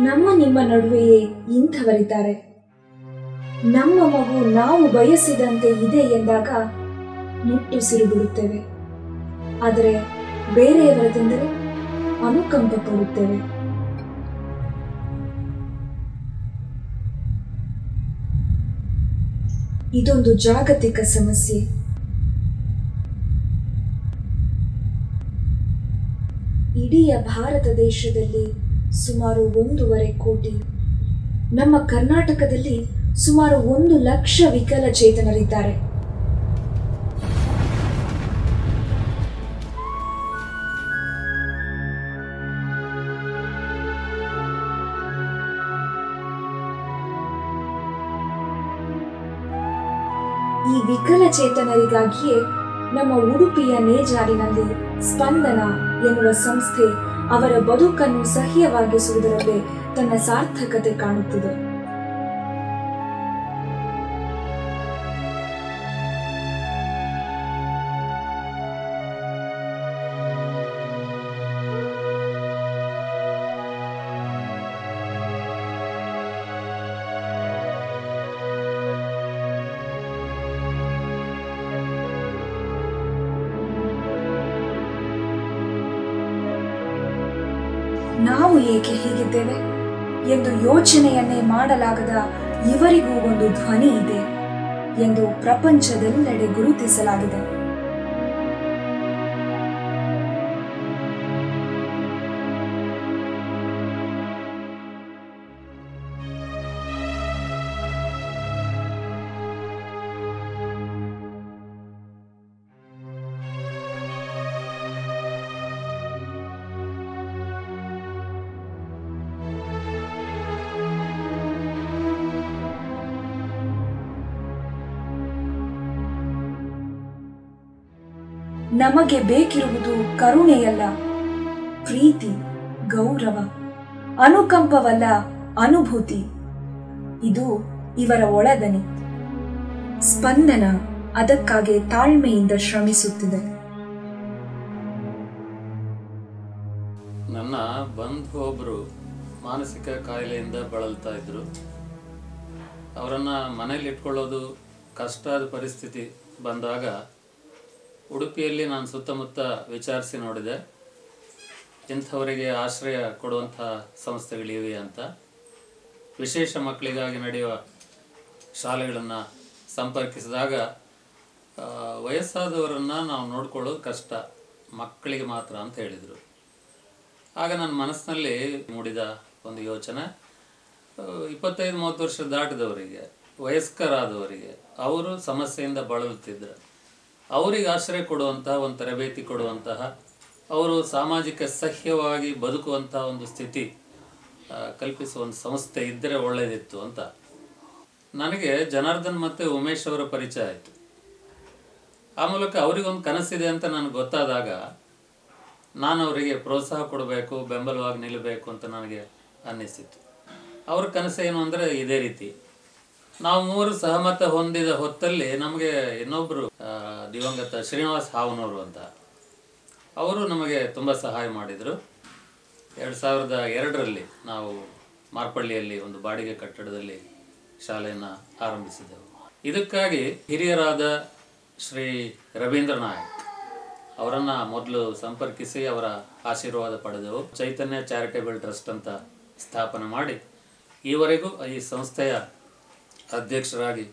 ನಮ್ಮ ನಿಮ್ಮ ನಡುವೆಯೇ ಇಂಥವರಿದ್ದಾರೆ. ನಮ್ಮ ಮಗು ನಾವು ಬಯಸಿದಂತೆ ಇದೆ ಎಂದಾಗ ನಿಟ್ಟುಸಿರು ಬಿಡುತ್ತೇವೆ. ಆದರೆ ಬೇರೆಯವರದೆಂದರೆ ಅನುಕಂಪ ಪಡುತ್ತೇವೆ. ಇದೊಂದು ಜಾಗತಿಕ ಸಮಸ್ಯೆ. ಇಡೀ ಭಾರತ ದೇಶದಲ್ಲಿ ಸುಮಾರು 1.5 ಕೋಟಿ, ನಮ್ಮ ಕರ್ನಾಟಕದಲ್ಲಿ ಸುಮಾರು 1 ಲಕ್ಷ ವಿಕಲಚೇತನರಿದ್ದಾರೆ. ಈ ವಿಕಲಚೇತನರಿಗಾಗಿಯೇ ನಮ್ಮ ಉಡುಪಿಯ ನೇಜಾರಿನಲ್ಲಿ ಸ್ಪಂದನ ಎನ್ನುವ ಸಂಸ್ಥೆ ಅವರ ಬದುಕನ್ನು ಸಹ್ಯವಾಗಿಸುವುದರಲ್ಲೇ ತನ್ನ ಸಾರ್ಥಕತೆ ಕಾಣುತ್ತಿದೆ. ನಾವು ಏಕೆ ಹೀಗಿದ್ದೇವೆ ಎಂದು ಯೋಚನೆಯನ್ನೇ ಮಾಡಲಾಗದ ಇವರಿಗೂ ಒಂದು ಧ್ವನಿ ಇದೆ ಎಂದು ಪ್ರಪಂಚದೆಲ್ಲೆಡೆ ಗುರುತಿಸಲಾಗಿದೆ. ನಮಗೆ ಬೇಕಿರುವುದು ಕರುಣೆಯಲ್ಲ, ಪ್ರೀತಿ, ಗೌರವ, ಅನುಕಂಪವಲ್ಲ, ಅನುಭೂತಿ. ಇದು ಇವರ ಒಳದನಿ. ಸ್ಪಂದನ ಅದಕ್ಕಾಗಿ ತಾಳ್ಮೆಯಿಂದ ಶ್ರಮಿಸುತ್ತಿದೆ. ನನ್ನ ಬಂಧು ಒಬ್ಬರು ಮಾನಸಿಕ ಕಾಯಿಲೆಯಿಂದ ಬಳಲ್ತಾ ಇದ್ರು. ಅವರನ್ನು ಮನೇಲಿ ಇಟ್ಕೊಳ್ಳೋದು ಕಷ್ಟದ ಪರಿಸ್ಥಿತಿ ಬಂದಾಗ ಉಡುಪಿಯಲ್ಲಿ ನಾನು ಸುತ್ತಮುತ್ತ ವಿಚಾರಿಸಿ ನೋಡಿದೆ. ಇಂಥವರಿಗೆ ಆಶ್ರಯ ಕೊಡುವಂಥ ಸಂಸ್ಥೆಗಳಿವೆ ಅಂತ. ವಿಶೇಷ ಮಕ್ಕಳಿಗಾಗಿ ನಡೆಯುವ ಶಾಲೆಗಳನ್ನು ಸಂಪರ್ಕಿಸಿದಾಗ ವಯಸ್ಸಾದವರನ್ನು ನಾವು ನೋಡ್ಕೊಳ್ಳೋದು ಕಷ್ಟ, ಮಕ್ಕಳಿಗೆ ಮಾತ್ರ ಅಂತ ಹೇಳಿದರು. ಆಗ ನನ್ನ ಮನಸ್ಸಿನಲ್ಲಿ ಮೂಡಿದ ಒಂದು ಯೋಚನೆ, 25-30 ವರ್ಷ ದಾಟಿದವರಿಗೆ, ವಯಸ್ಕರಾದವರಿಗೆ, ಅವರು ಸಮಸ್ಯೆಯಿಂದ ಬಳಲುತ್ತಿದ್ದರು, ಅವರಿಗೆ ಆಶ್ರಯ ಕೊಡುವಂತಹ ಒಂದು ತರಬೇತಿ ಕೊಡುವಂತಹ, ಅವರು ಸಾಮಾಜಿಕ ಸಹ್ಯವಾಗಿ ಬದುಕುವಂತಹ ಒಂದು ಸ್ಥಿತಿ ಕಲ್ಪಿಸುವ ಒಂದು ಸಂಸ್ಥೆ ಇದ್ದರೆ ಒಳ್ಳೆಯದಿತ್ತು ಅಂತ. ನನಗೆ ಜನಾರ್ದನ್ ಮತ್ತು ಉಮೇಶ್ ಅವರ ಪರಿಚಯ ಆಯಿತು. ಆ ಮೂಲಕ ಅವರಿಗೊಂದು ಕನಸಿದೆ ಅಂತ ನನಗೆ ಗೊತ್ತಾದಾಗ ನಾನು ಅವರಿಗೆ ಪ್ರೋತ್ಸಾಹ ಕೊಡಬೇಕು, ಬೆಂಬಲವಾಗಿ ನಿಲ್ಲಬೇಕು ಅಂತ ನನಗೆ ಅನ್ನಿಸಿತು. ಅವ್ರ ಕನಸೇನು ಅಂದರೆ ಇದೇ ರೀತಿ. ನಾವು 3 ಸಹಮತ ಹೊಂದಿದ ಹೊತ್ತಲ್ಲಿ ನಮಗೆ ಇನ್ನೊಬ್ಬರು ದಿವಂಗತ ಶ್ರೀನಿವಾಸ್ ಹಾವನವರು ಅಂತ, ಅವರು ನಮಗೆ ತುಂಬ ಸಹಾಯ ಮಾಡಿದರು. 2002ರಲ್ಲಿ ನಾವು ಮಾರ್ಪಳ್ಳಿಯಲ್ಲಿ ಒಂದು ಬಾಡಿಗೆ ಕಟ್ಟಡದಲ್ಲಿ ಶಾಲೆಯನ್ನು ಆರಂಭಿಸಿದೆವು. ಇದಕ್ಕಾಗಿ ಹಿರಿಯರಾದ ಶ್ರೀ ರವೀಂದ್ರ ನಾಯಕ್ ಅವರನ್ನು ಮೊದಲು ಸಂಪರ್ಕಿಸಿ ಅವರ ಆಶೀರ್ವಾದ ಪಡೆದೆವು. ಚೈತನ್ಯ ಚಾರಿಟೇಬಲ್ ಟ್ರಸ್ಟ್ ಅಂತ ಸ್ಥಾಪನೆ ಮಾಡಿ ಈವರೆಗೂ ಈ ಸಂಸ್ಥೆಯ ಅಧ್ಯಕ್ಷರಾಗಿ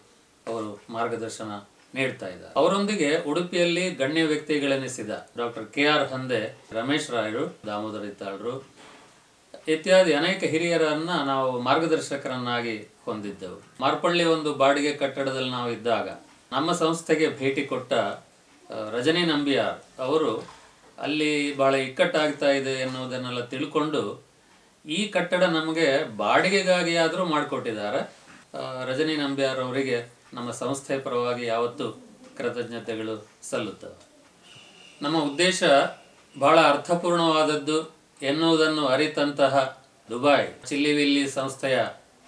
ಅವರು ಮಾರ್ಗದರ್ಶನ ನೀಡ್ತಾ ಇದ್ದಾರೆ. ಅವರೊಂದಿಗೆ ಉಡುಪಿಯಲ್ಲಿ ಗಣ್ಯ ವ್ಯಕ್ತಿಗಳೆನಿಸಿದ ಡಾಕ್ಟರ್ KR ಹಂದೆ, ರಮೇಶ್ ರಾಯರು, ದಾಮೋದರ ಇತ್ತಾಳರು ಇತ್ಯಾದಿ ಅನೇಕ ಹಿರಿಯರನ್ನ ನಾವು ಮಾರ್ಗದರ್ಶಕರನ್ನಾಗಿ ಹೊಂದಿದ್ದೆವು. ಮಾರ್ಪಳ್ಳಿ ಒಂದು ಬಾಡಿಗೆ ಕಟ್ಟಡದಲ್ಲಿ ನಾವು ಇದ್ದಾಗ ನಮ್ಮ ಸಂಸ್ಥೆಗೆ ಭೇಟಿ ಕೊಟ್ಟ ರಜನಿ ನಂಬಿಯಾರ್ ಅವರು ಅಲ್ಲಿ ಬಹಳ ಇಕ್ಕಟ್ಟಾಗ್ತಾ ಇದೆ ಎನ್ನುವುದನ್ನೆಲ್ಲ ತಿಳ್ಕೊಂಡು ಈ ಕಟ್ಟಡ ನಮಗೆ ಬಾಡಿಗೆಗಾಗಿ ಆದರೂ ಮಾಡಿಕೊಟ್ಟಿದ್ದಾರೆ. ರಜನಿ ನಂಬಿಯಾರ್ ಅವರಿಗೆ ನಮ್ಮ ಸಂಸ್ಥೆ ಪರವಾಗಿ ಯಾವತ್ತೂ ಕೃತಜ್ಞತೆಗಳು ಸಲ್ಲುತ್ತವೆ. ನಮ್ಮ ಉದ್ದೇಶ ಬಹಳ ಅರ್ಥಪೂರ್ಣವಾದದ್ದು ಎನ್ನುವುದನ್ನು ಅರಿತಂತಹ ದುಬೈ ಚಿಲ್ಲಿವಿಲ್ಲಿ ಸಂಸ್ಥೆಯ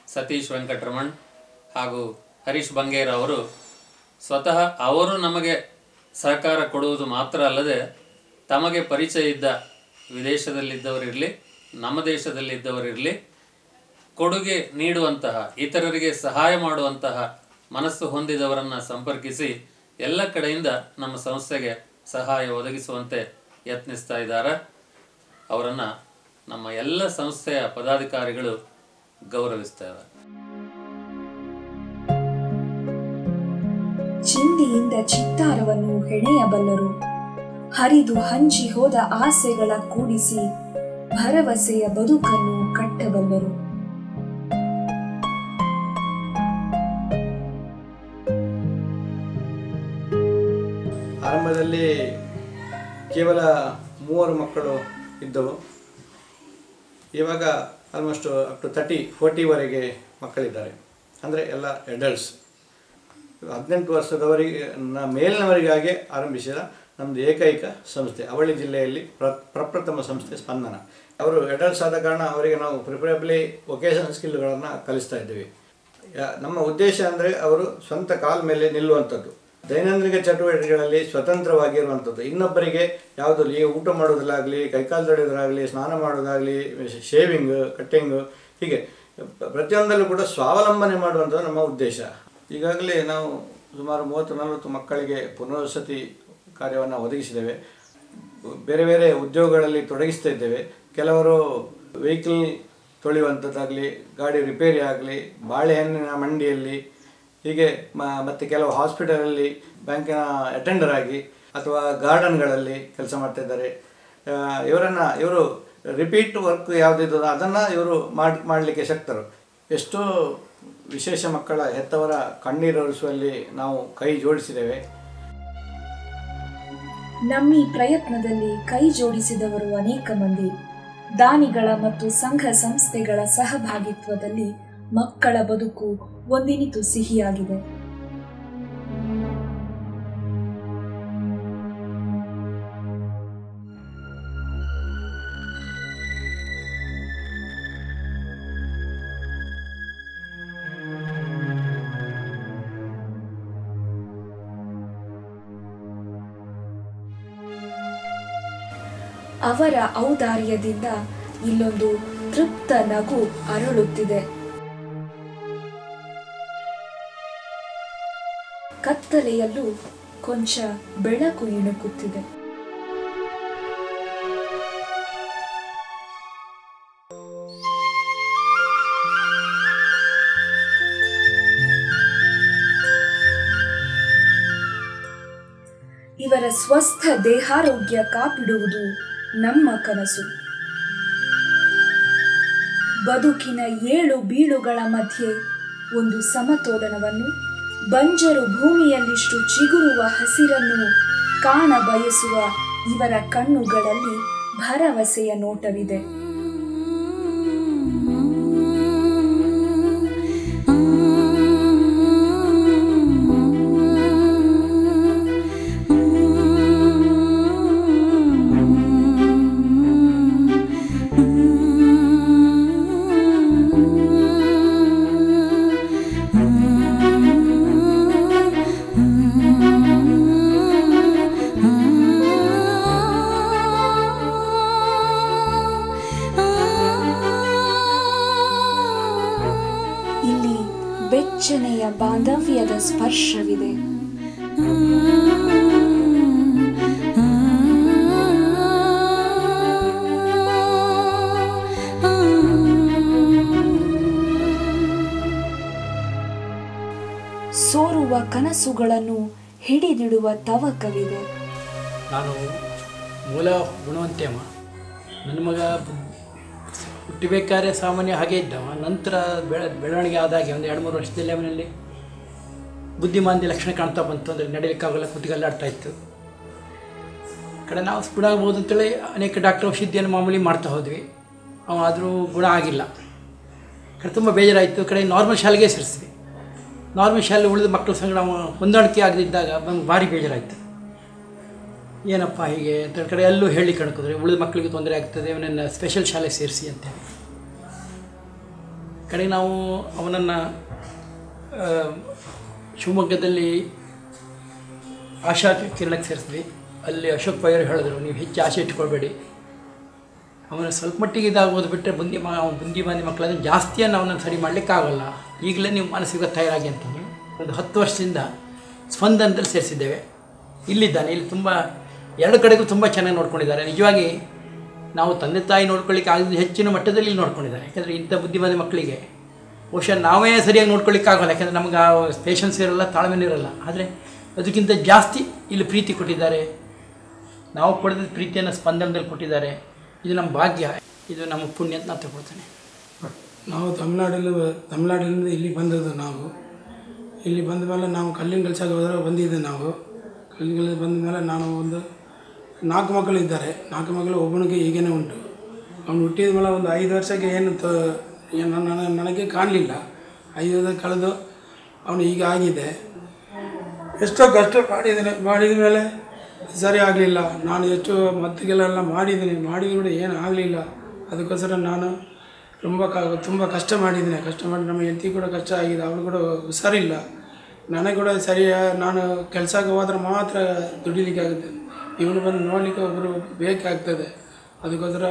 ಸತೀಶ್ ವೆಂಕಟರಮಣ್ ಹಾಗೂ ಹರೀಶ್ ಬಂಗೇರ್ ಅವರು ಸ್ವತಃ ಅವರು ನಮಗೆ ಸಹಕಾರ ಕೊಡುವುದು ಮಾತ್ರ ಅಲ್ಲದೆ ತಮಗೆ ಪರಿಚಯ ಇದ್ದ ವಿದೇಶದಲ್ಲಿದ್ದವರಿರಲಿ ನಮ್ಮ ದೇಶದಲ್ಲಿದ್ದವರಿರಲಿ ಕೊಡುಗೆ ನೀಡುವಂತಹ, ಇತರರಿಗೆ ಸಹಾಯ ಮಾಡುವಂತಹ ಮನಸ್ಸು ಹೊಂದಿದವರನ್ನು ಸಂಪರ್ಕಿಸಿ ಎಲ್ಲ ಕಡೆಯಿಂದ ನಮ್ಮ ಸಂಸ್ಥೆಗೆ ಸಹಾಯ ಒದಗಿಸುವಂತೆ ಯತ್ನಿಸ್ತಾ ಇದ್ದಾರೆ. ಅವರನ್ನು ನಮ್ಮ ಎಲ್ಲ ಸಂಸ್ಥೆಯ ಪದಾಧಿಕಾರಿಗಳು ಗೌರವಿಸ್ತೇವೆ. ಚಿಂದಿಯಿಂದ ಚಿತ್ತಾರವನ್ನು ಹೆಣೆಯಬಲ್ಲರು, ಹರಿದು ಹಂಚಿ ಹೋದ ಆಸೆಗಳ ಕೂಡಿಸಿ ಭರವಸೆಯ ಬದುಕನ್ನು ಕಟ್ಟಬಲ್ಲರು. ಆರಂಭದಲ್ಲಿ ಕೇವಲ 3 ಮಕ್ಕಳು ಇದ್ದವು. ಇವಾಗ ಆಲ್ಮೋಸ್ಟ್ ಅಪ್ ಟು 30-40ವರೆಗೆ ಮಕ್ಕಳಿದ್ದಾರೆ. ಅಂದರೆ ಎಲ್ಲ ಅಡಲ್ಟ್ಸ್. 18 ವರ್ಷದವರಿಗೆ ಮೇಲಿನವರಿಗಾಗಿ ಆರಂಭಿಸಿದ ನಮ್ಮದು ಏಕೈಕ ಸಂಸ್ಥೆ ಅವಳಿ ಜಿಲ್ಲೆಯಲ್ಲಿ ಪ್ರಪ್ರಥಮ ಸಂಸ್ಥೆ ಸ್ಪಂದನ. ಅವರು ಅಡಲ್ಟ್ಸ್ ಆದ ಕಾರಣ ಅವರಿಗೆ ನಾವು ಪ್ರಿಫರೇಬಲಿ ವೊಕೇಶನಲ್ ಸ್ಕಿಲ್ಗಳನ್ನು ಕಲಿಸ್ತಾ ಇದ್ದೀವಿ. ನಮ್ಮ ಉದ್ದೇಶ ಅಂದರೆ ಅವರು ಸ್ವಂತ ಕಾಲ ಮೇಲೆ ನಿಲ್ಲುವಂಥದ್ದು, ದೈನಂದಿನ ಚಟುವಟಿಕೆಗಳಲ್ಲಿ ಸ್ವತಂತ್ರವಾಗಿರುವಂಥದ್ದು. ಇನ್ನೊಬ್ಬರಿಗೆ ಯಾವುದು ಈಗ ಊಟ ಮಾಡೋದಾಗಲಿ, ಕೈಕಾಲು ತೊಳೆಯೋದಾಗಲಿ, ಸ್ನಾನ ಮಾಡೋದಾಗಲಿ, ಶೇವಿಂಗ್, ಕಟ್ಟಿಂಗು, ಹೀಗೆ ಪ್ರತಿಯೊಂದಲ್ಲೂ ಕೂಡ ಸ್ವಾವಲಂಬನೆ ಮಾಡುವಂಥದ್ದು ನಮ್ಮ ಉದ್ದೇಶ. ಈಗಾಗಲೇ ನಾವು ಸುಮಾರು 30-40 ಮಕ್ಕಳಿಗೆ ಪುನರ್ವಸತಿ ಕಾರ್ಯವನ್ನು ಒದಗಿಸಿದ್ದೇವೆ. ಬೇರೆ ಬೇರೆ ಉದ್ಯೋಗಗಳಲ್ಲಿ ತೊಡಗಿಸ್ತಾ ಇದ್ದೇವೆ. ಕೆಲವರು ವೆಹಿಕಲ್ ತೊಳೆಯುವಂಥದ್ದಾಗಲಿ, ಗಾಡಿ ರಿಪೇರಿ ಆಗಲಿ, ಬಾಳೆಹಣ್ಣಿನ ಮಂಡಿಯಲ್ಲಿ, ಹೀಗೆ ಮತ್ತು ಕೆಲವು ಹಾಸ್ಪಿಟಲಲ್ಲಿ ಬ್ಯಾಂಕಿನ ಅಟೆಂಡರ್ ಆಗಿ ಅಥವಾ ಗಾರ್ಡನ್ಗಳಲ್ಲಿ ಕೆಲಸ ಮಾಡ್ತಾಯಿದ್ದಾರೆ. ಇವರು ರಿಪೀಟ್ ವರ್ಕ್ ಯಾವುದಿದ್ದು ಅದನ್ನು ಇವರು ಮಾಡಲಿಕ್ಕೆ ಶಕ್ತರು. ಎಷ್ಟೋ ವಿಶೇಷ ಮಕ್ಕಳ ಹೆತ್ತವರ ಕಣ್ಣೀರೊರೆಸುವಲ್ಲಿ ನಾವು ಕೈ ಜೋಡಿಸಿದ್ದೇವೆ. ನಮ್ಮಿ ಪ್ರಯತ್ನದಲ್ಲಿ ಕೈ ಜೋಡಿಸಿದವರು ಅನೇಕ ಮಂದಿ. ದಾನಿಗಳ ಮತ್ತು ಸಂಘ ಸಂಸ್ಥೆಗಳ ಸಹಭಾಗಿತ್ವದಲ್ಲಿ ಮಕ್ಕಳ ಬದುಕು ಒಂದಿನಿತು ಸಿಹಿಯಾಗಿದೆ. ಅವರ ಔದಾರ್ಯದಿಂದ ಇಲ್ಲೊಂದು ತೃಪ್ತ ನಗು ಅರಳುತ್ತಿದೆ. ಕತ್ತಲೆಯಲ್ಲೂ ಕೊಂಚ ಬೆಳಕು ಇಣುಕುತ್ತಿದೆ. ಇವರ ಸ್ವಸ್ಥ ದೇಹಾರೋಗ್ಯ ಕಾಪಿಡುವುದು ನಮ್ಮ ಕನಸು. ಬದುಕಿನ 7 ಬೀಳುಗಳ ಮಧ್ಯೆ ಒಂದು ಸಮತೋಲನವನ್ನು, ಬಂಜರು ಭೂಮಿಯಲ್ಲಿಷ್ಟು ಚಿಗುರುವ ಹಸಿರನ್ನು ಕಾಣ ಬಯಸುವ ಇವರ ಕಣ್ಣುಗಳಲ್ಲಿ ಭರವಸೆಯ ನೋಟವಿದೆ. ಬೆಚ್ಚನೆಯ ಬಾಂಧವ್ಯದ ಸ್ಪರ್ಶವಿದೆ. ಸೋರುವ ಕನಸುಗಳನ್ನು ಹಿಡಿದಿಡುವ ತವಕವಿದೆ. ನಾನು ಮೂಲ ಗುಣವಂತೆಯಮ್ಮ. ನನ್ನ ಮಗ ಹುಟ್ಟಬೇಕಾದ್ರೆ ಸಾಮಾನ್ಯ ಹಾಗೆ ಇದ್ದವ. ನಂತರ ಬೆಳವಣಿಗೆ ಆದಾಗೆ ಒಂದು 2-3 ವರ್ಷದಲ್ಲಿ ಅವನಲ್ಲಿ ಬುದ್ಧಿಮಾಂದ್ಯ ಲಕ್ಷಣ ಕಾಣ್ತಾ ಬಂತು. ಅಂದರೆ ನಡೀಲಿಕ್ಕಾಗಲ್ಲ, ಕುತ್ತಿಗಲ್ಲಾಡ್ತಾ ಇತ್ತು. ಕಡೆ ನಾವು ಗುಣ ಆಗ್ಬೋದು ಅಂತೇಳಿ ಅನೇಕ ಡಾಕ್ಟರ್ ಔಷಧಿಯನ್ನು ಮಾಮೂಲಿ ಮಾಡ್ತಾ ಹೋದ್ವಿ. ಆದರೂ ಗುಣ ಆಗಿಲ್ಲ. ಕಡೆ ತುಂಬ ಬೇಜಾರಾಯಿತು. ಕಡೆ ನಾರ್ಮಲ್ ಶಾಲೆಗೆ ಸೇರಿಸಿದ್ವಿ. ನಾರ್ಮಲ್ ಶಾಲೆ ಉಳಿದ ಮಕ್ಕಳ ಸಂಗ ನಾವು ಹೊಂದಾಣಿಕೆ ಆಗದಿದ್ದಾಗ ನಮ್ಗೆ ಭಾರಿ ಬೇಜಾರಾಯಿತು. ಏನಪ್ಪ ಹೀಗೆ ಅಂತ ಕಡೆ ಎಲ್ಲೂ ಹೇಳಿ ಕಣ್ಕಿದ್ರೆ ಉಳಿದ ಮಕ್ಕಳಿಗೆ ತೊಂದರೆ ಆಗ್ತದೆ, ಅವನನ್ನು ಸ್ಪೆಷಲ್ ಶಾಲೆ ಸೇರಿಸಿ ಅಂತೇಳಿ ಕಡೆ ನಾವು ಅವನನ್ನು ಶಿವಮೊಗ್ಗದಲ್ಲಿ ಆಶಾ ಕಿರಣಕ್ಕೆ ಸೇರಿಸಿದ್ವಿ. ಅಲ್ಲಿ ಅಶೋಕ್ ಪೈ ಅವರು ಹೇಳಿದ್ರು, ನೀವು ಹೆಚ್ಚು ಆಸೆ ಇಟ್ಕೊಳ್ಬೇಡಿ, ಅವನು ಸ್ವಲ್ಪ ಮಟ್ಟಿಗೆ ಇದಾಗೋದು ಬಿಟ್ಟರೆ ಬುದ್ಧಿಮಾಂದ್ಯ ಮಕ್ಕಳನ್ನು ಜಾಸ್ತಿಯನ್ನು ಅವನನ್ನು ಸರಿ ಮಾಡಲಿಕ್ಕಾಗಲ್ಲ. ಈಗಲೇ ನೀವು ಮಾನಸಿಕ ತಯಾರಾಗಿ ಅಂತೀನಿ. ಒಂದು 10 ವರ್ಷದಿಂದ ಸ್ಪಂದನದಲ್ಲಿ ಸೇರಿಸಿದ್ದೇವೆ. ಇಲ್ಲಿದ್ದಾನೆ. ಇಲ್ಲಿ ತುಂಬ 2 ಕಡೆಗೂ ತುಂಬ ಚೆನ್ನಾಗಿ ನೋಡ್ಕೊಂಡಿದ್ದಾರೆ. ನಿಜವಾಗಿ ನಾವು ತಂದೆ ತಾಯಿ ನೋಡ್ಕೊಳ್ಳಿಕ್ಕೆ ಆಗಿದ್ದು ಹೆಚ್ಚಿನ ಮಟ್ಟದಲ್ಲಿ ಇಲ್ಲಿ ನೋಡ್ಕೊಂಡಿದ್ದಾರೆ. ಯಾಕೆಂದರೆ ಇಂಥ ಬುದ್ಧಿಮಾಂದ್ಯ ಮಕ್ಕಳಿಗೆ ಬಹುಶಃ ನಾವೇ ಸರಿಯಾಗಿ ನೋಡ್ಕೊಳ್ಳಿಕ್ಕಾಗಲ್ಲ. ಯಾಕೆಂದರೆ ನಮ್ಗೆ ಆ ಪೇಷನ್ಸ್ ಇರೋಲ್ಲ, ತಾಳ್ಮೆನೂ ಇರೋಲ್ಲ. ಆದರೆ ಅದಕ್ಕಿಂತ ಜಾಸ್ತಿ ಇಲ್ಲಿ ಪ್ರೀತಿ ಕೊಟ್ಟಿದ್ದಾರೆ. ನಾವು ಪಡೆದ ಪ್ರೀತಿಯನ್ನು ಸ್ಪಂದನದಲ್ಲಿ ಕೊಟ್ಟಿದ್ದಾರೆ. ಇದು ನಮ್ಮ ಭಾಗ್ಯ, ಇದು ನಮ್ಮ ಪುಣ್ಯ ಅಂತ ನಾನು ತಗೊಳ್ತೇನೆ. ನಾವು ತಮಿಳ್ನಾಡಿನಿಂದ ಇಲ್ಲಿ ಬಂದದ್ದು. ನಾವು ಇಲ್ಲಿ ಬಂದ ಮೇಲೆ ನಾವು ಕಲ್ಲಿನ ಕೆಲಸಕ್ಕೆ ಹೋದರೆ ಬಂದಿದ್ದೆ. ನಾವು ಕಲ್ಲಿನ ಕೆಲಸ ಬಂದ ಮೇಲೆ ನಾನು ಒಂದು 4 ಮಕ್ಕಳಿದ್ದಾರೆ. 4 ಮಕ್ಕಳು ಒಬ್ಬನಿಗೆ ಈಗೇನೆ ಉಂಟು. ಅವನು ಹುಟ್ಟಿದ ಮೇಲೆ ಒಂದು 5 ವರ್ಷಕ್ಕೆ ನನಗೆ ಕಾಣಲಿಲ್ಲ. 5 ವರ್ಷ ಕಳೆದು ಅವನು ಈಗ ಆಗಿದೆ. ಎಷ್ಟೋ ಕಷ್ಟ ಮಾಡಿದ ಮೇಲೆ ಸರಿ ಆಗಲಿಲ್ಲ. ನಾನು ಎಷ್ಟು ಮದ್ದುಗಳೆಲ್ಲ ಮಾಡಿದ್ದೀನಿ ಕೂಡ ಏನು ಆಗಲಿಲ್ಲ. ಅದಕ್ಕೋಸ್ಕರ ನಾನು ತುಂಬ ಕಷ್ಟ ಮಾಡಿದ್ದೀನಿ. ಕಷ್ಟ ಮಾಡಿ ನಮ್ಮ ಹೆಂಡತಿ ಕೂಡ ಕಷ್ಟ ಆಗಿದೆ. ಅವಳು ಕೂಡ ಹುಷಾರಿಲ್ಲ. ನನಗೆ ಕೂಡ ನಾನು ಕೆಲಸಕ್ಕೆ ಹೋದ್ರೆ ಮಾತ್ರ ದುಡಿಲಿಕ್ಕಾಗುತ್ತೆ. ಇವನು ಬಂದು ನೋಡಲಿಕ್ಕೆ ಒಬ್ಬರು ಬೇಕಾಗ್ತದೆ. ಅದಕ್ಕೋಸ್ಕರ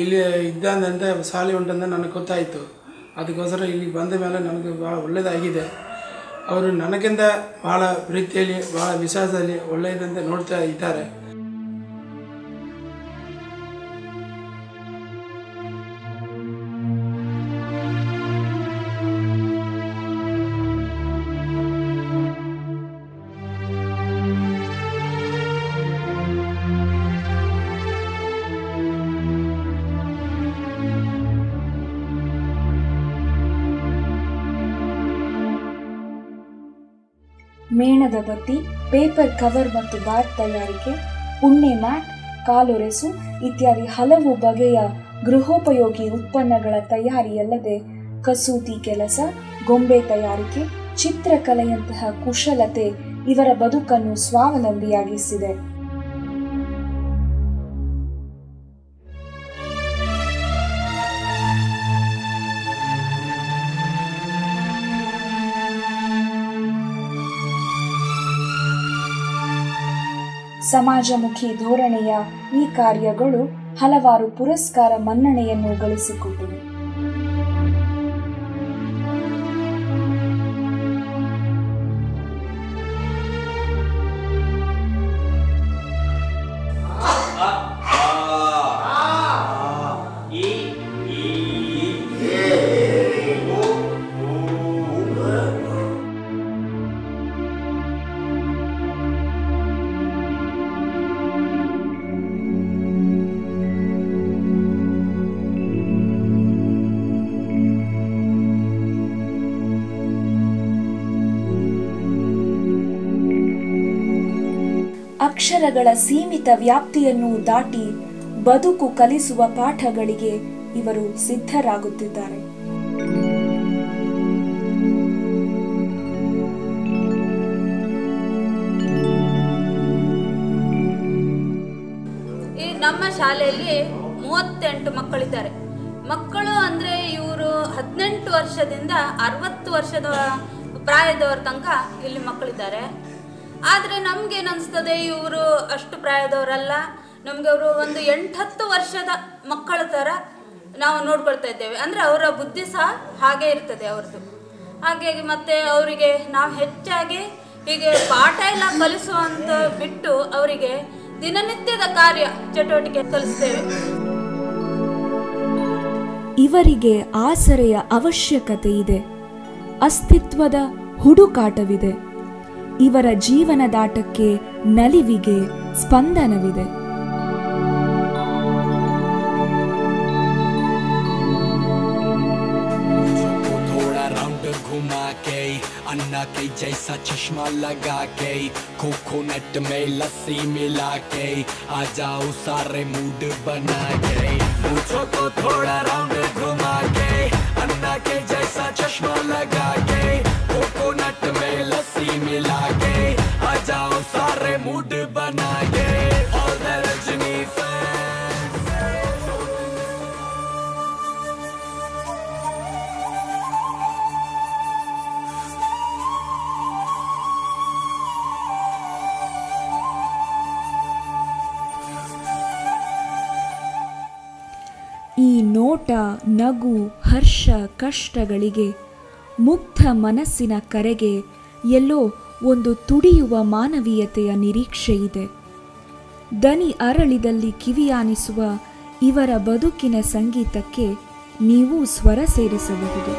ಇಲ್ಲಿ ಇದ್ದಂತ ಶಾಲೆ ಉಂಟಂತ ನನಗೆ ಗೊತ್ತಾಯಿತು. ಅದಕ್ಕೋಸ್ಕರ ಇಲ್ಲಿ ಬಂದ ಮೇಲೆ ನನಗೆ ಭಾಳ ಒಳ್ಳೆಯದಾಗಿದೆ. ಅವರು ನನಗಿಂತ ಭಾಳ ಪ್ರೀತಿಯಲ್ಲಿ ಭಾಳ ವಿಶ್ವಾಸದಲ್ಲಿ ಒಳ್ಳೆಯದಂತೆ ನೋಡ್ತಾ ಇದ್ದಾರೆ. ಮೇಣದ ಬತ್ತಿ, ಪೇಪರ್ ಕವರ್ ಮತ್ತು ಬ್ಯಾಗ್ ತಯಾರಿಕೆ, ಉಣ್ಣೆ ಮ್ಯಾಟ್, ಕಾಲೊರೆಸು ಇತ್ಯಾದಿ ಹಲವು ಬಗೆಯ ಗೃಹೋಪಯೋಗಿ ಉತ್ಪನ್ನಗಳ ತಯಾರಿಯಲ್ಲದೆ ಕಸೂತಿ ಕೆಲಸ, ಗೊಂಬೆ ತಯಾರಿಕೆ, ಚಿತ್ರಕಲೆಯಂತಹ ಕುಶಲತೆ ಇವರ ಬದುಕನ್ನು ಸ್ವಾವಲಂಬಿಯಾಗಿಸಿದೆ. ಸಮಾಜಮುಖಿ ಧೋರಣೆಯ ಈ ಕಾರ್ಯಗಳು ಹಲವಾರು ಪುರಸ್ಕಾರ ಮನ್ನಣೆಯನ್ನು ಗಳಿಸಿಕೊಟ್ಟಿವೆ. ಅಕ್ಷರಗಳ ಸೀಮಿತ ವ್ಯಾಪ್ತಿಯನ್ನು ದಾಟಿ ಬದುಕು ಕಲಿಸುವ ಪಾಠಗಳಿಗೆ ಇವರು ಸಿದ್ಧರಾಗುತ್ತಿದ್ದಾರೆ. ಈ ನಮ್ಮ ಶಾಲೆಯಲ್ಲಿ 38 ಮಕ್ಕಳಿದ್ದಾರೆ. ಮಕ್ಕಳು ಅಂದರೆ ಇವರು 18 ವರ್ಷದಿಂದ 60 ವರ್ಷದ ಪ್ರಾಯದವರ ತನಕ ಇಲ್ಲಿ ಮಕ್ಕಳಿದ್ದಾರೆ. ಆದರೆ ನಮಗೇನು ಅನಿಸ್ತದೆ, ಇವರು ಅಷ್ಟು ಪ್ರಾಯದವರಲ್ಲ. ನಮಗೆ ಅವರು ಒಂದು 8-10 ವರ್ಷದ ಮಕ್ಕಳ ಥರ ನಾವು ನೋಡ್ಕೊಳ್ತಾ ಇದ್ದೇವೆ. ಅಂದರೆ ಅವರ ಬುದ್ಧಿ ಸಹ ಹಾಗೆ ಇರ್ತದೆ ಅವ್ರದ್ದು. ಹಾಗಾಗಿ ಮತ್ತು ಅವರಿಗೆ ನಾವು ಹೆಚ್ಚಾಗಿ ಹೀಗೆ ಪಾಠ ಎಲ್ಲ ಕಲಿಸುವಂತ ಬಿಟ್ಟು ಅವರಿಗೆ ದಿನನಿತ್ಯದ ಕಾರ್ಯ ಚಟುವಟಿಕೆ ಕಲಿಸ್ತೇವೆ. ಇವರಿಗೆ ಆಸರೆಯ ಅವಶ್ಯಕತೆ ಇದೆ. ಅಸ್ತಿತ್ವದ ಹುಡುಕಾಟವಿದೆ. ಇವರ ಜೀವನದಾಟಕ್ಕೆ ನಲಿವಿಗೆ ಸ್ಪಂದನವಿದೆ. अन्ना के जैसा चश्मा लगा के कोकोनट में लस्सी मिला के आ जाओ सारे मूड बना के मुझको तो थोड़ा राउंड घुमा के अन्ना के जैसा चश्मा लगा के कोकोनट में लस्सी मिला के आ जाओ सारे मूड बना के ऑल द रजनी ನೋಟ, ನಗು, ಹರ್ಷ, ಕಷ್ಟಗಳಿಗೆ, ಮುಗ್ಧ ಮನಸ್ಸಿನ ಕರೆಗೆ ಎಲ್ಲೋ ಒಂದು ತುಡಿಯುವ ಮಾನವೀಯತೆಯ ನಿರೀಕ್ಷೆಯಿದೆ. ದನಿ ಅರಳಿದಲ್ಲಿ ಕಿವಿಯಾನಿಸುವ ಇವರ ಬದುಕಿನ ಸಂಗೀತಕ್ಕೆ ನೀವು ಸ್ವರ ಸೇರಿಸಬಹುದು.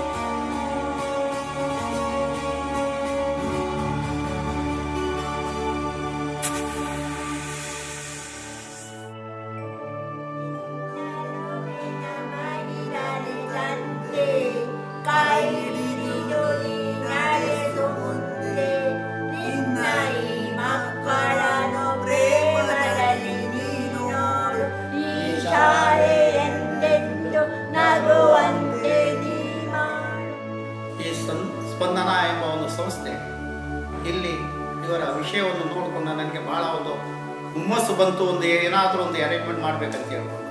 ಸ್ಪಂದನ ಎಂಬ ಒಂದು ಸಂಸ್ಥೆ ಇಲ್ಲಿ ಇವರ ವಿಷಯವನ್ನು ನೋಡಿಕೊಂಡು ನನಗೆ ಭಾಳ ಒಂದು ಹುಮ್ಮಸ್ಸು ಬಂತು. ಏನಾದರೂ ಒಂದು ಅರೇಂಜ್ಮೆಂಟ್ ಮಾಡಬೇಕಂತ ಹೇಳ್ಕೊಂಡು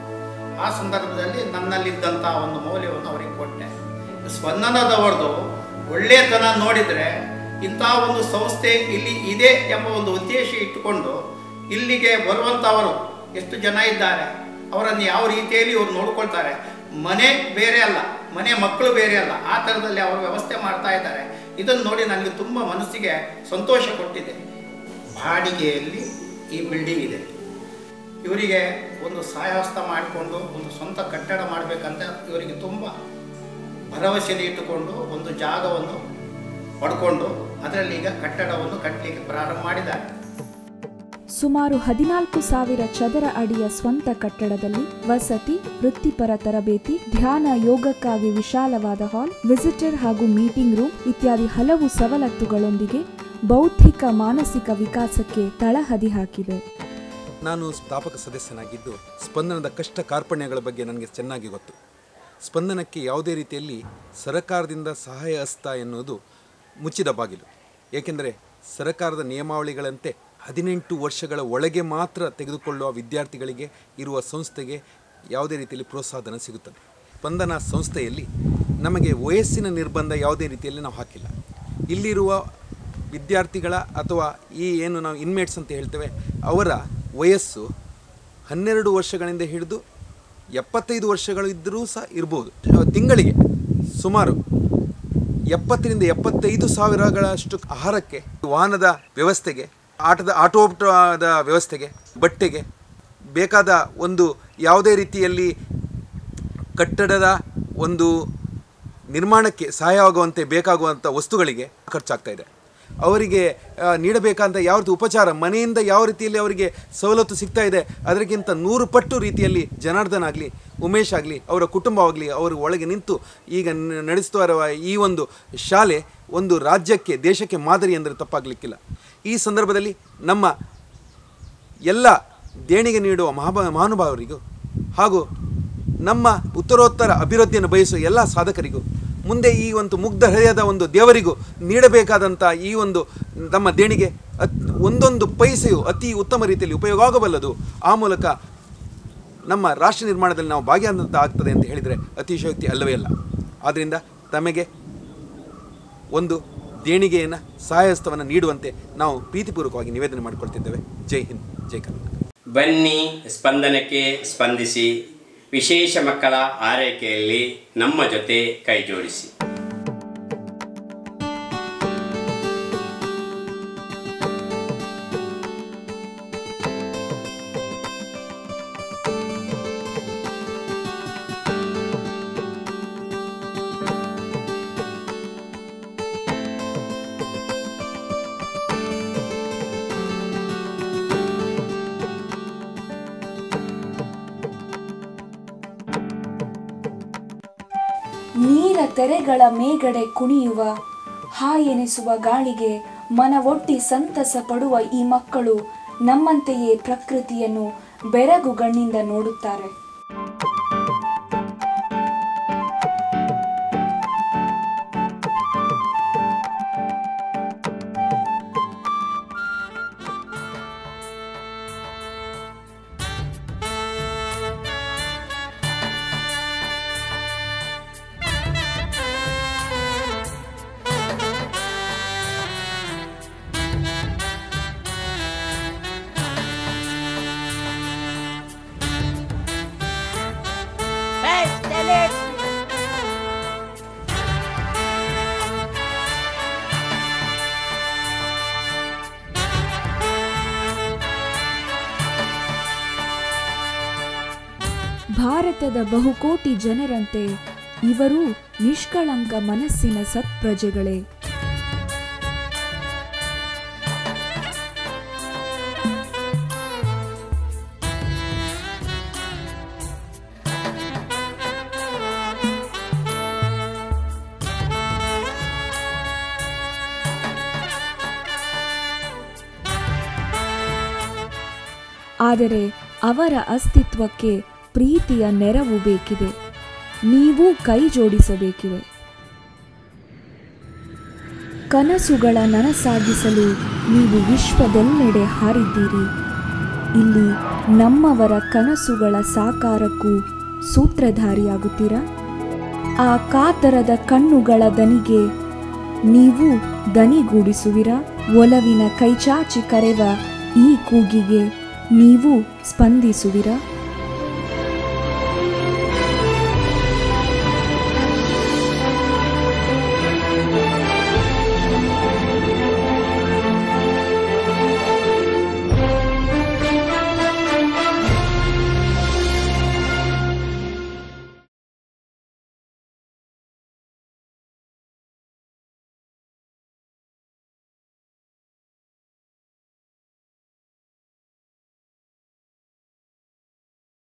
ಆ ಸಂದರ್ಭದಲ್ಲಿ ನನ್ನಲ್ಲಿದ್ದಂಥ ಒಂದು ಮೌಲ್ಯವನ್ನು ಅವರಿಗೆ ಕೊಟ್ಟೆ. ಸ್ಪಂದನದವ್ರದ್ದು ಒಳ್ಳೆಯತನ ನೋಡಿದರೆ ಇಂಥ ಒಂದು ಸಂಸ್ಥೆ ಇಲ್ಲಿ ಇದೆ ಎಂಬ ಒಂದು ಉದ್ದೇಶ ಇಟ್ಟುಕೊಂಡು ಇಲ್ಲಿಗೆ ಬರುವಂಥವರು ಎಷ್ಟು ಜನ ಇದ್ದಾರೆ, ಅವರನ್ನು ಯಾವ ರೀತಿಯಲ್ಲಿ ಇವರು ನೋಡ್ಕೊಳ್ತಾರೆ. ಮನೆ ಬೇರೆ ಅಲ್ಲ, ಮನೆ ಮಕ್ಕಳು ಬೇರೆ ಅಲ್ಲ, ಆ ಥರದಲ್ಲಿ ಅವರು ವ್ಯವಸ್ಥೆ ಮಾಡ್ತಾ ಇದ್ದಾರೆ. ಇದನ್ನು ನೋಡಿ ನನಗೆ ತುಂಬ ಮನಸ್ಸಿಗೆ ಸಂತೋಷ ಕೊಟ್ಟಿದೆ. ಬಾಡಿಗೆಯಲ್ಲಿ ಈ ಬಿಲ್ಡಿಂಗ್ ಇದೆ. ಇವರಿಗೆ ಒಂದು ಸಹಾಯಹಸ್ತ ಮಾಡಿಕೊಂಡು ಒಂದು ಸ್ವಂತ ಕಟ್ಟಡ ಮಾಡಬೇಕಂತ ಇವರಿಗೆ ತುಂಬ ಭರವಸೆಯಲ್ಲಿ ಇಟ್ಟುಕೊಂಡು ಒಂದು ಜಾಗವನ್ನು ಪಡ್ಕೊಂಡು ಅದರಲ್ಲಿ ಈಗ ಕಟ್ಟಡವನ್ನು ಕಟ್ಟಲಿಕ್ಕೆ ಪ್ರಾರಂಭ ಮಾಡಿದ್ದಾರೆ. ಸುಮಾರು 14,000 ಚದರ ಅಡಿಯ ಸ್ವಂತ ಕಟ್ಟಡದಲ್ಲಿ ವಸತಿ, ವೃತ್ತಿಪರ ತರಬೇತಿ, ಧ್ಯಾನ, ಯೋಗಕ್ಕಾಗಿ ವಿಶಾಲವಾದ ಹಾಲ್, ವಿಸಿಟರ್ ಹಾಗೂ ಮೀಟಿಂಗ್ ರೂಮ್ ಇತ್ಯಾದಿ ಹಲವು ಸವಲತ್ತುಗಳೊಂದಿಗೆ ಬೌದ್ಧಿಕ ಮಾನಸಿಕ ವಿಕಾಸಕ್ಕೆ ತಳಹದಿ ಹಾಕಿದೆ. ನಾನು ಸ್ಥಾಪಕ ಸದಸ್ಯನಾಗಿದ್ದು ಸ್ಪಂದನದ ಕಷ್ಟ ಕಾರ್ಪಣ್ಯಗಳ ಬಗ್ಗೆ ನನಗೆ ಚೆನ್ನಾಗಿ ಗೊತ್ತು. ಸ್ಪಂದನಕ್ಕೆ ಯಾವುದೇ ರೀತಿಯಲ್ಲಿ ಸರಕಾರದಿಂದ ಸಹಾಯ ಹಸ್ತ ಎನ್ನುವುದು ಮುಚ್ಚಿದ ಬಾಗಿಲು. ಏಕೆಂದರೆ ಸರಕಾರದ ನಿಯಮಾವಳಿಗಳಂತೆ 18 ವರ್ಷಗಳ ಒಳಗೆ ಮಾತ್ರ ತೆಗೆದುಕೊಳ್ಳುವ ವಿದ್ಯಾರ್ಥಿಗಳಿಗೆ ಇರುವ ಸಂಸ್ಥೆಗೆ ಯಾವುದೇ ರೀತಿಯಲ್ಲಿ ಪ್ರೋತ್ಸಾಹಧನ ಸಿಗುತ್ತದೆ. ಸ್ಪಂದನ ಸಂಸ್ಥೆಯಲ್ಲಿ ನಮಗೆ ವಯಸ್ಸಿನ ನಿರ್ಬಂಧ ಯಾವುದೇ ರೀತಿಯಲ್ಲಿ ನಾವು ಹಾಕಿಲ್ಲ. ಇಲ್ಲಿರುವ ವಿದ್ಯಾರ್ಥಿಗಳ ಅಥವಾ ಈ ಏನು ನಾವು ಇನ್ಮೇಟ್ಸ್ ಅಂತ ಹೇಳ್ತೇವೆ ಅವರ ವಯಸ್ಸು 12 ವರ್ಷಗಳಿಂದ ಹಿಡಿದು 75 ವರ್ಷಗಳು ಇದ್ದರೂ ಸಹ ಇರ್ಬೋದು. ತಿಂಗಳಿಗೆ ಸುಮಾರು 70ರಿಂದ 75 ಸಾವಿರಗಳಷ್ಟು ಆಹಾರಕ್ಕೆ, ವಾಹನದ ವ್ಯವಸ್ಥೆಗೆ, ಆಟೋಟದ ವ್ಯವಸ್ಥೆಗೆ, ಬಟ್ಟೆಗೆ ಬೇಕಾದ ಒಂದು ಯಾವುದೇ ರೀತಿಯಲ್ಲಿ ಕಟ್ಟಡದ ಒಂದು ನಿರ್ಮಾಣಕ್ಕೆ ಸಹಾಯವಾಗುವಂತೆ ಬೇಕಾಗುವಂಥ ವಸ್ತುಗಳಿಗೆ ಖರ್ಚಾಗ್ತಾ ಇದೆ. ಅವರಿಗೆ ನೀಡಬೇಕಂತ ಯಾವ ರೀತಿ ಉಪಚಾರ, ಮನೆಯಿಂದ ಯಾವ ರೀತಿಯಲ್ಲಿ ಅವರಿಗೆ ಸವಲತ್ತು ಸಿಗ್ತಾ ಇದೆ ಅದಕ್ಕಿಂತ 100 ಪಟ್ಟು ರೀತಿಯಲ್ಲಿ ಜನಾರ್ದನ್ ಆಗಲಿ, ಉಮೇಶ್ ಆಗಲಿ, ಅವರ ಕುಟುಂಬವಾಗಲಿ ಅವರು ಒಳಗೆ ನಿಂತು ಈಗ ನಡೆಸ್ತಾ ಇರುವ ಈ ಒಂದು ಶಾಲೆ ಒಂದು ರಾಜ್ಯಕ್ಕೆ, ದೇಶಕ್ಕೆ ಮಾದರಿ ಎಂದರೆ ತಪ್ಪಾಗಲಿಕ್ಕಿಲ್ಲ. ಈ ಸಂದರ್ಭದಲ್ಲಿ ನಮ್ಮ ಎಲ್ಲ ದೇಣಿಗೆ ನೀಡುವ ಮಹಾನುಭಾವರಿಗೂ ಹಾಗೂ ನಮ್ಮ ಉತ್ತರೋತ್ತರ ಅಭಿವೃದ್ಧಿಯನ್ನು ಬಯಸುವ ಎಲ್ಲ ಸಾಧಕರಿಗೂ, ಮುಂದೆ ಈ ಒಂದು ಮುಗ್ಧ ಹೃದಯದ ಒಂದು ದೇವರಿಗೂ ನೀಡಬೇಕಾದಂಥ ಈ ಒಂದು ನಮ್ಮ ದೇಣಿಗೆ ಒಂದೊಂದು ಪೈಸೆಯು ಅತಿ ಉತ್ತಮ ರೀತಿಯಲ್ಲಿ ಉಪಯೋಗ ಆಗಬಲ್ಲದು. ಆ ಮೂಲಕ ನಮ್ಮ ರಾಷ್ಟ್ರ ನಿರ್ಮಾಣದಲ್ಲಿ ನಾವು ಭಾಗಿಯಾದಂಥ ಆಗ್ತದೆ ಅಂತ ಹೇಳಿದರೆ ಅತಿಶಯೋಕ್ತಿ ಅಲ್ಲವೇ ಅಲ್ಲ. ಆದ್ದರಿಂದ ತಮಗೆ ಒಂದು ದೇಣಿಗೆಯನ್ನು, ಸಹಾಯಹಸ್ತವನ್ನು ನೀಡುವಂತೆ ನಾವು ಪ್ರೀತಿಪೂರ್ವಕವಾಗಿ ನಿವೇದನೆ ಮಾಡಿಕೊಳ್ತಿದ್ದೇವೆ. ಜೈ ಹಿಂದ್, ಜೈ ಕರ್ನಾಟಕ. ಬನ್ನಿ ಸ್ಪಂದನಕ್ಕೆ ಸ್ಪಂದಿಸಿ. ವಿಶೇಷ ಮಕ್ಕಳ ಆರೈಕೆಯಲ್ಲಿ ನಮ್ಮ ಜೊತೆ ಕೈ ಜೋಡಿಸಿ. ನೀರ ತೆರೆಗಳ ಮೇಗಡೆ ಕುಣಿಯುವ, ಹಾಯೆನಿಸುವ ಗಾಳಿಗೆ ಮನವೊಡ್ಡಿ ಸಂತಸ ಪಡುವ ಈ ಮಕ್ಕಳು ನಮ್ಮಂತೆಯೇ ಪ್ರಕೃತಿಯನ್ನು ಬೆರಗುಗಣ್ಣಿಂದ ನೋಡುತ್ತಾರೆ. ಭಾರತದ ಬಹುಕೋಟಿ ಜನರಂತೆ ಇವರೂ ನಿಷ್ಕಳಂಕ ಮನಸ್ಸಿನ ಸತ್ಪ್ರಜೆಗಳೇ. ಆದರೆ ಅವರ ಅಸ್ತಿತ್ವಕ್ಕೆ ಪ್ರೀತಿಯ ನೆರವು ಬೇಕಿದೆ. ನೀವು ಕೈ ಜೋಡಿಸಬೇಕಿದೆ. ಕನಸುಗಳ ನನಸಾಗಿಸಲು ನೀವು ವಿಶ್ವದೆಲ್ಲೆಡೆ ಹಾರಿದ್ದೀರಿ. ಇಲ್ಲಿ ನಮ್ಮವರ ಕನಸುಗಳ ಸಾಕಾರಕ್ಕೂ ಸೂತ್ರಧಾರಿಯಾಗುತ್ತೀರಾ? ಆ ಕಾತರದ ಕಣ್ಣುಗಳ ದನಿಗೆ ನೀವು ದನಿಗೂಡಿಸುವಿರಾ? ಒಲವಿನ ಕೈಚಾಚಿ ಕರೆವ ಈ ಕೂಗಿಗೆ ನೀವು ಸ್ಪಂದಿಸುವಿರಾ?